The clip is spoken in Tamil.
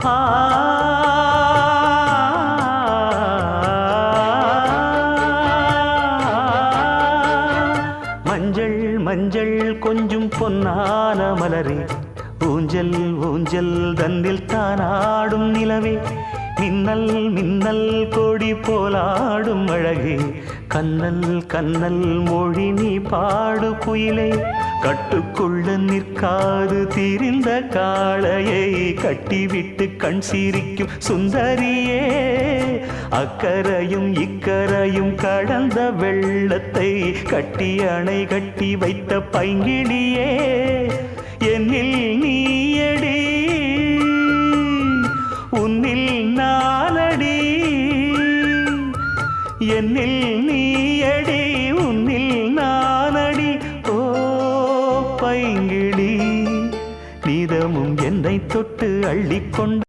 ஆ மஞ்சள் மஞ்சள் கொஞ்சம் பொன்னான மலரே, ஊஞ்சல் ஊஞ்சல் தன்னில் தானாடும் நிலவே, மின்னல் மின்னல் கொடி போலாடும் அழகே, கண்ணல் கண்ணல் மொழி நீ பாடு குயிலே, கட்டுக்குள்ள நிற்காது திரிந்த காளையை கட்டிவிட்டு கண் சிரிக்கும் சுந்தரியே, அக்கரையும் இக்கரையும் கடந்த வெள்ளத்தை கட்டி அணை கட்டி வைத்த பைங்கிளியே, என்னில் நீயடி உன்னில் நானடி, என்னில் நீயடி உன்னில் நானடி. ஓ பைங்கிளி, நீதமும் என்னை தொட்டு அள்ளிக்கொண்டு